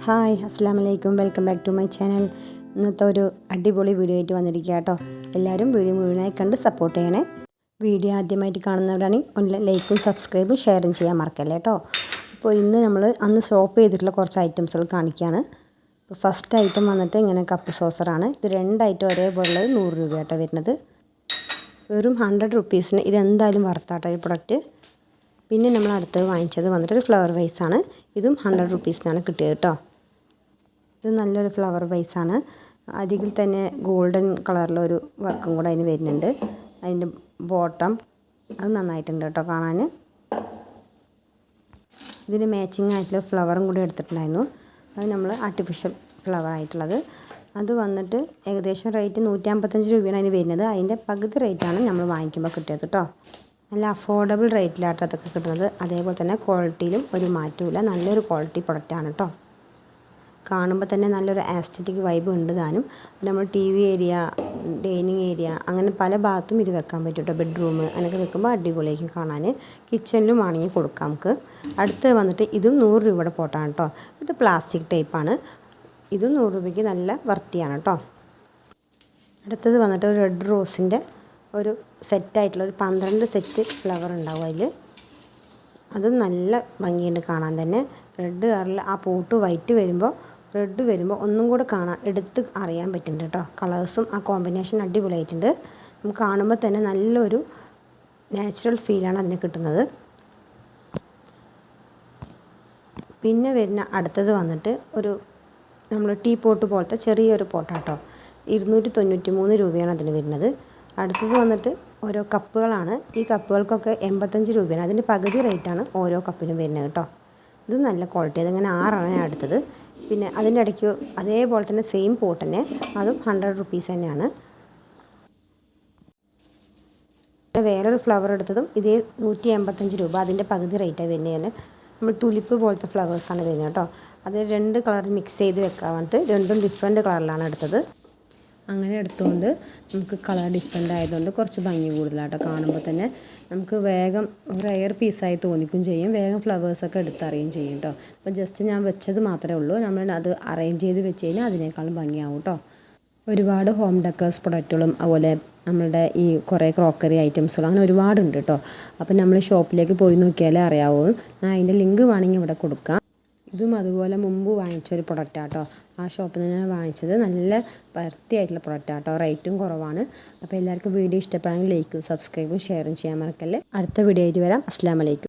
Hi അസ്സാം വലൈക്കും welcome back to my channel. ഇന്നത്തെ ഒരു അടിപൊളി വീഡിയോ ആയിട്ട് വന്നിരിക്കുക കേട്ടോ. എല്ലാവരും വീഡിയോ മുഴുവനായി കണ്ട് സപ്പോർട്ട് ചെയ്യണേ. വീഡിയോ ആദ്യമായിട്ട് കാണുന്നവരാണെങ്കിൽ ലൈക്കും സബ്സ്ക്രൈബും ഷെയറും ചെയ്യാൻ മറക്കല്ലേ കേട്ടോ. അപ്പോൾ ഇന്ന് നമ്മൾ അന്ന് ഷോപ്പ് ചെയ്തിട്ടുള്ള കുറച്ച് ഐറ്റംസുകൾ കാണിക്കുകയാണ്. ഇപ്പോൾ ഫസ്റ്റ് ഐറ്റം വന്നിട്ട് ഇങ്ങനെ കപ്പ് സോസറാണ്. ഇത് 2 ഐറ്റം ഒരേപോലെ 100 രൂപ കേട്ടോ വരുന്നത്. വെറും 100 റുപ്പീസിന് ഇതെന്തായാലും വർത്താട്ടോ ഈ പ്രൊഡക്റ്റ്. പിന്നെ നമ്മൾ അടുത്ത് വാങ്ങിച്ചത് വന്നിട്ട് ഒരു ഫ്ലവർ വൈസാണ്. ഇതും 100 റുപ്പീസിനാണ് കിട്ടിയത് കേട്ടോ. ഇത് നല്ലൊരു ഫ്ലവർ വൈസാണ്. അതിൽ തന്നെ ഗോൾഡൻ കളറിലൊരു വർക്കും കൂടെ അതിന് വരുന്നുണ്ട്. അതിൻ്റെ ബോട്ടം അത് നന്നായിട്ടുണ്ട് കേട്ടോ കാണാൻ. ഇതിന് മാച്ചിങ് ആയിട്ടുള്ള ഫ്ലവറും കൂടി എടുത്തിട്ടുണ്ടായിരുന്നു. അത് നമ്മൾ ആർട്ടിഫിഷ്യൽ ഫ്ലവർ ആയിട്ടുള്ളത്. അത് വന്നിട്ട് ഏകദേശം റേറ്റ് 155 രൂപയാണ് അതിന് വരുന്നത്. അതിൻ്റെ പകുതി റേറ്റാണ് നമ്മൾ വാങ്ങിക്കുമ്പോൾ കിട്ടിയത് കേട്ടോ. നല്ല അഫോർഡബിൾ റേറ്റിലാട്ടോ അതൊക്കെ കിട്ടുന്നത്. അതേപോലെ തന്നെ ക്വാളിറ്റിയിലും ഒരു മാറ്റമില്ല. നല്ലൊരു ക്വാളിറ്റി പ്രൊഡക്റ്റാണ് കേട്ടോ. കാണുമ്പോൾ തന്നെ നല്ലൊരു ആസ്തറ്റിക് വൈബ് ഉണ്ട് താനും. നമ്മൾ T V area, dining area അങ്ങനെ പല ഭാഗത്തും ഇത് വെക്കാൻ പറ്റും കേട്ടോ. ബെഡ്റൂം അങ്ങനെയൊക്കെ വെക്കുമ്പോൾ അടിപൊളിയായിരിക്കും കാണാൻ. കിച്ചണിലും ആണെങ്കിൽ കൊടുക്കാം നമുക്ക്. അടുത്ത് വന്നിട്ട് ഇതും 100 രൂപയുടെ പോട്ടാണ് കേട്ടോ. ഇത് പ്ലാസ്റ്റിക് ടൈപ്പാണ്. ഇതും 100 രൂപയ്ക്ക് നല്ല വർത്തിയാണ് കേട്ടോ. അടുത്തത് വന്നിട്ട് ഒരു റെഡ് റോസിൻ്റെ ഒരു സെറ്റായിട്ടുള്ള ഒരു 12 സെറ്റ് ഫ്ലവർ ഉണ്ടാവും അതിൽ. അതും നല്ല ഭംഗിയുണ്ട് കാണാൻ തന്നെ. റെഡ് കളറിൽ ആ പോട്ട് വൈറ്റ് വരുമ്പോൾ റെഡ് വരുമ്പോൾ ഒന്നും കൂടെ കാണാൻ എടുത്ത് അറിയാൻ പറ്റുന്നുണ്ട് കേട്ടോ. കളേഴ്സും ആ കോമ്പിനേഷൻ അടിപൊളിയായിട്ടുണ്ട്. നമുക്ക് കാണുമ്പോൾ തന്നെ നല്ലൊരു നാച്ചുറൽ ഫീലാണ് അതിന് കിട്ടുന്നത്. പിന്നെ വരുന്ന അടുത്തത് വന്നിട്ട് ഒരു നമ്മൾ ടീ പോട്ട് പോലത്തെ ചെറിയൊരു പോട്ടാട്ടോ. 293 രൂപയാണ് അതിന് വരുന്നത്. അടുത്തത് വന്നിട്ട് ഓരോ കപ്പുകളാണ്. ഈ കപ്പുകൾക്കൊക്കെ 85 രൂപയാണ്. അതിൻ്റെ പകുതി റേറ്റാണ് ഓരോ കപ്പിനും വരുന്നത് കേട്ടോ. ഇത് നല്ല ക്വാളിറ്റി. അതിങ്ങനെ 6 ഞാൻ എടുത്തത്. പിന്നെ അതിൻ്റെ ഇടയ്ക്ക് അതേപോലെ തന്നെ സെയിം പോട്ട് തന്നെ അതും 100 റുപ്പീസ് തന്നെയാണ്. വേറൊരു ഫ്ലവർ എടുത്തതും ഇതേ 185 രൂപ. അതിൻ്റെ പകുതി റേറ്റാണ് വരുന്നത്. നമ്മൾ തുലിപ്പ് പോലത്തെ ഫ്ലവേഴ്സാണ് വരുന്നത് കേട്ടോ. അത് 2 കളർ മിക്സ് ചെയ്ത് വെക്കാൻ വേണ്ടിയിട്ട് രണ്ടും ഡിഫറെൻറ്റ് കളറിലാണ് എടുത്തത്. അങ്ങനെ എടുത്തുകൊണ്ട് നമുക്ക് കളർ ഡിഫറെൻ്റ് ആയതുകൊണ്ട് കുറച്ച് ഭംഗി കൂടുതലാട്ടോ. കാണുമ്പോൾ തന്നെ നമുക്ക് വേഗം ഒരു എയർ പീസായി തോന്നിക്കും ചെയ്യും. വേഗം ഫ്ലവേഴ്സൊക്കെ എടുത്തറിയും ചെയ്യും കേട്ടോ. അപ്പോൾ ജസ്റ്റ് ഞാൻ വെച്ചത് മാത്രമേ ഉള്ളൂ. നമ്മൾ അത് അറേഞ്ച് ചെയ്ത് വെച്ച് കഴിഞ്ഞാൽ അതിനേക്കാളും ഭംഗിയാവും കേട്ടോ. ഒരുപാട് ഹോം ഡെക്കേഴ്സ് പ്രൊഡക്റ്റുകളും അതുപോലെ നമ്മളുടെ ഈ കുറേ ക്രോക്കറി ഐറ്റംസുകളും അങ്ങനെ ഒരുപാടുണ്ട് കേട്ടോ. അപ്പോൾ നമ്മൾ ഷോപ്പിലേക്ക് പോയി നോക്കിയാലേ അറിയാവൂ. ഞാൻ അതിൻ്റെ ലിങ്ക് വേണമെങ്കിൽ ഇവിടെ കൊടുക്കാം. ഇതും അതുപോലെ മുമ്പ് വാങ്ങിച്ചൊരു പ്രൊഡക്റ്റാട്ടോ. ആ ഷോപ്പിൽ നിന്ന് വാങ്ങിച്ചത് നല്ല വൃത്തിയായിട്ടുള്ള പ്രൊഡക്റ്റാട്ടോ. റേറ്റും കുറവാണ്. അപ്പോൾ എല്ലാവർക്കും വീഡിയോ ഇഷ്ടപ്പെടുകയാണെങ്കിൽ ലൈക്കും സബ്സ്ക്രൈബും ഷെയറും ചെയ്യാൻ മറക്കല്ലേ. അടുത്ത വീഡിയോ ആയിട്ട് വരാം. അസ്സലാമു അലൈക്കും.